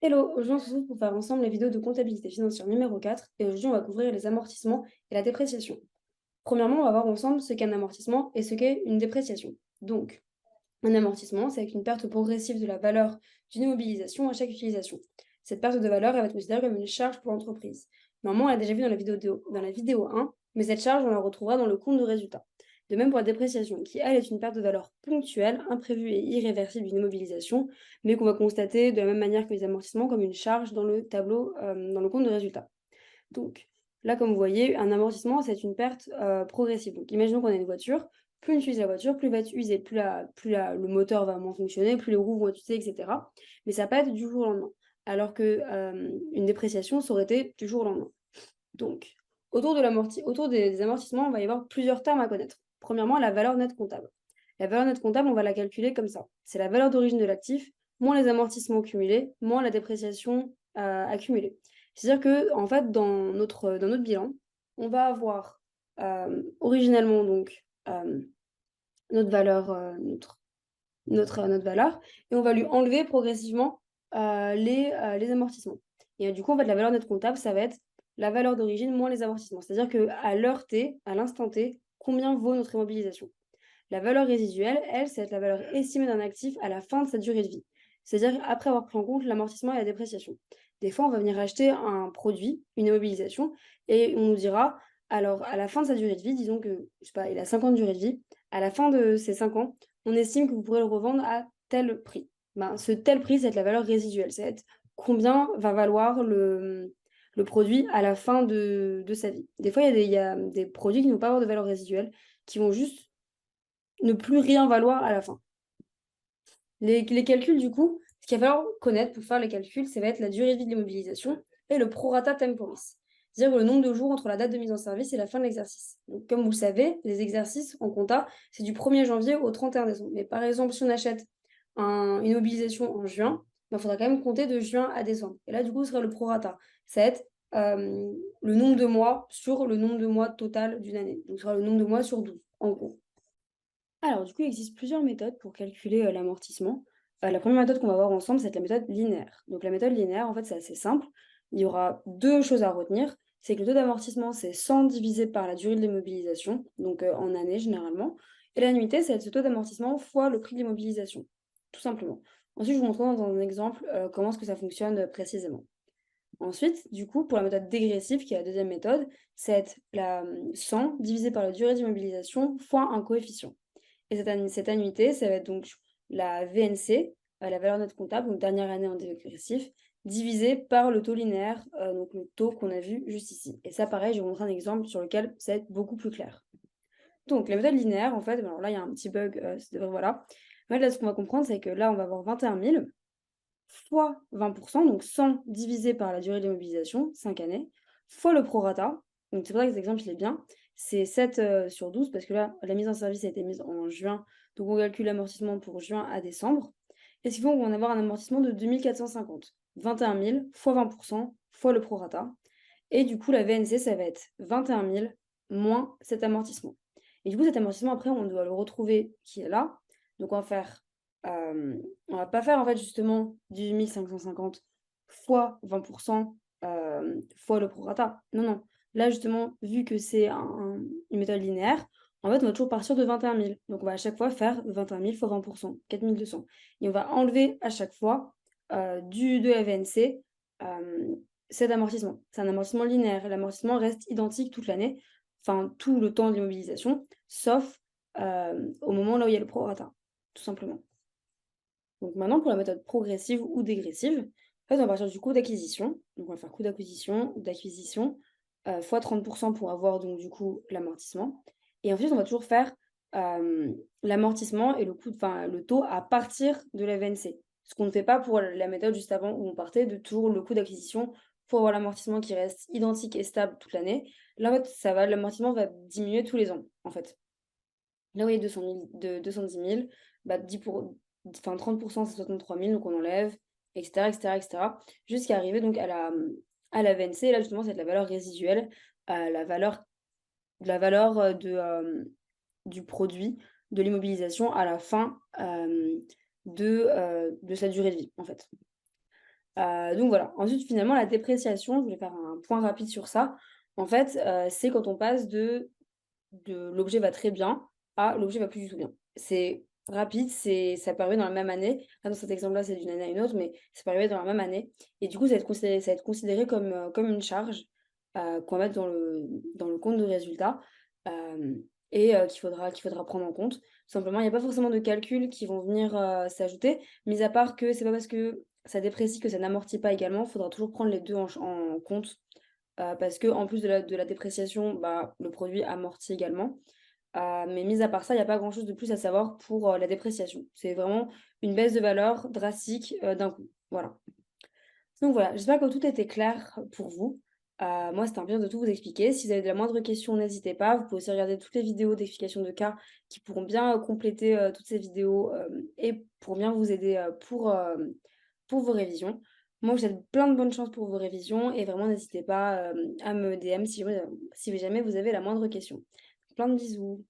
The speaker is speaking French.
Hello, aujourd'hui on se retrouve pour faire ensemble la vidéo de comptabilité financière numéro 4 et aujourd'hui on va couvrir les amortissements et la dépréciation. Premièrement, on va voir ensemble ce qu'est un amortissement et ce qu'est une dépréciation. Donc, un amortissement, c'est avec une perte progressive de la valeur d'une immobilisation à chaque utilisation. Cette perte de valeur, elle va être considérée comme une charge pour l'entreprise. Normalement, on l'a déjà vu dans la vidéo 1, mais cette charge, on la retrouvera dans le compte de résultat. De même pour la dépréciation, qui elle est une perte de valeur ponctuelle, imprévue et irréversible d'une immobilisation, mais qu'on va constater de la même manière que les amortissements comme une charge dans le tableau, dans le compte de résultat. Donc, là, comme vous voyez, un amortissement, c'est une perte progressive. Donc, imaginons qu'on a une voiture, plus on utilise la voiture, plus elle va être usée, le moteur va moins fonctionner, plus les roues vont être usées, etc. Mais ça va pas être du jour au lendemain. Alors que une dépréciation, ça aurait été du jour au lendemain. Donc, autour des amortissements, il va y avoir plusieurs termes à connaître. Premièrement, la valeur nette comptable. La valeur nette comptable, on va la calculer comme ça. C'est la valeur d'origine de l'actif, moins les amortissements cumulés, moins la dépréciation accumulée. C'est-à-dire que, en fait, dans notre bilan, on va avoir originellement donc notre valeur, notre valeur, et on va lui enlever progressivement les amortissements. Et du coup, en fait, la valeur nette comptable, ça va être la valeur d'origine moins les amortissements. C'est-à-dire qu'à l'heure T, à l'instant T, combien vaut notre immobilisation? La valeur résiduelle, elle, c'est être la valeur estimée d'un actif à la fin de sa durée de vie. C'est-à-dire après avoir pris en compte l'amortissement et la dépréciation. Des fois, on va venir acheter un produit, une immobilisation, et on nous dira, alors à la fin de sa durée de vie, disons que, je sais pas, il a 5 ans de durée de vie, à la fin de ces 5 ans, on estime que vous pourrez le revendre à tel prix. Ben, ce tel prix, c'est la valeur résiduelle, c'est combien va valoir le produit à la fin de sa vie. Des fois, il y a des produits qui ne vont pas avoir de valeur résiduelle, qui vont juste ne plus rien valoir à la fin. Les calculs, du coup, ce qu'il va falloir connaître pour faire les calculs, ça va être la durée de vie de l'immobilisation et le prorata temporis. C'est-à-dire le nombre de jours entre la date de mise en service et la fin de l'exercice. Donc, comme vous le savez, les exercices en compta, c'est du 1er janvier au 31 décembre. Mais par exemple, si on achète une mobilisation en juin, il faudra quand même compter de juin à décembre. Et là, du coup, ce sera le prorata. Ça va être le nombre de mois sur le nombre de mois total d'une année. Donc, ce sera le nombre de mois sur 12, en gros. Alors, du coup, il existe plusieurs méthodes pour calculer l'amortissement. La première méthode qu'on va voir ensemble, c'est la méthode linéaire. Donc, la méthode linéaire, en fait, c'est assez simple. Il y aura deux choses à retenir. C'est que le taux d'amortissement, c'est 100 divisé par la durée de l'immobilisation, donc en année généralement. Et l'annuité, c'est ce taux d'amortissement fois le prix de l'immobilisation, tout simplement. Ensuite, je vous montrerai dans un exemple comment est-ce que ça fonctionne précisément. Ensuite, du coup, pour la méthode dégressive, qui est la deuxième méthode, c'est la 100 divisé par la durée d'immobilisation fois un coefficient. Et cette annuité, ça va être donc la VNC, la valeur nette comptable, donc dernière année en dégressif, divisée par le taux linéaire, donc le taux qu'on a vu juste ici. Et ça, pareil, je vais vous montrer un exemple sur lequel ça va être beaucoup plus clair. Donc, la méthode linéaire, en fait, alors là, il y a un petit bug, voilà. En fait, là, ce qu'on va comprendre, c'est que là, on va avoir 21 000 fois 20%, donc 100 divisé par la durée de l'immobilisation, 5 années, fois le prorata. Donc c'est pour ça que cet exemple, il est bien. C'est 7 sur 12, parce que là, la mise en service a été mise en juin, donc on calcule l'amortissement pour juin à décembre. Et ce qui fait qu'on va avoir un amortissement de 2450. 21 000 fois 20% fois le prorata. Et du coup, la VNC, ça va être 21 000 moins cet amortissement. Et du coup, cet amortissement, après, on doit le retrouver qui est là. Donc, on va pas faire, en fait, justement, 18 550 fois 20% fois le prorata. Non, non. Là, justement, vu que c'est une méthode linéaire, en fait, on va toujours partir de 21 000. Donc, on va à chaque fois faire 21 000 fois 20%, 4200. Et on va enlever à chaque fois de la VNC cet amortissement. C'est un amortissement linéaire. L'amortissement reste identique toute l'année, enfin tout le temps de l'immobilisation, sauf au moment là où il y a le prorata, tout simplement. Donc maintenant, pour la méthode progressive ou dégressive, en fait, on va partir du coût d'acquisition. Donc on va faire coût d'acquisition fois 30% pour avoir donc du coup l'amortissement. Et ensuite, on va toujours faire l'amortissement et le taux à partir de la VNC. Ce qu'on ne fait pas pour la méthode juste avant où on partait de toujours le coût d'acquisition pour avoir l'amortissement qui reste identique et stable toute l'année. Là, en fait, l'amortissement va diminuer tous les ans, en fait. Là où il y a 210 000, bah 30%, c'est 63 000, donc on enlève, etc., etc., etc., jusqu'à arriver donc à la VNC. Et là, justement, c'est la valeur résiduelle, la valeur du produit, de l'immobilisation à la fin de sa durée de vie, en fait. Donc voilà. Ensuite, finalement, la dépréciation, je voulais faire un point rapide sur ça. En fait, c'est quand on passe de l'objet va très bien à l'objet va plus du tout bien. C'est rapide, ça peut arriver dans la même année. Là, dans cet exemple-là, c'est d'une année à une autre, mais ça peut arriver dans la même année. Et du coup, ça va être considéré comme une charge qu'on va mettre dans le compte de résultat et qu'il faudra prendre en compte. Tout simplement, il n'y a pas forcément de calculs qui vont venir s'ajouter, mis à part que c'est pas parce que ça déprécie que ça n'amortit pas également. Il faudra toujours prendre les deux en compte parce que en plus de la dépréciation, bah, le produit amortit également. Mais mis à part ça, il y a pas grand chose de plus à savoir pour la dépréciation. C'est vraiment une baisse de valeur drastique d'un coup. Voilà. Donc voilà, j'espère que tout était clair pour vous. Moi, c'était un plaisir de tout vous expliquer. Si vous avez de la moindre question, n'hésitez pas. Vous pouvez aussi regarder toutes les vidéos d'explication de cas qui pourront bien compléter toutes ces vidéos et pour bien vous aider pour vos révisions. Moi, je vous souhaite plein de bonnes chances pour vos révisions et vraiment n'hésitez pas à me DM si jamais vous avez la moindre question. Plein de bisous.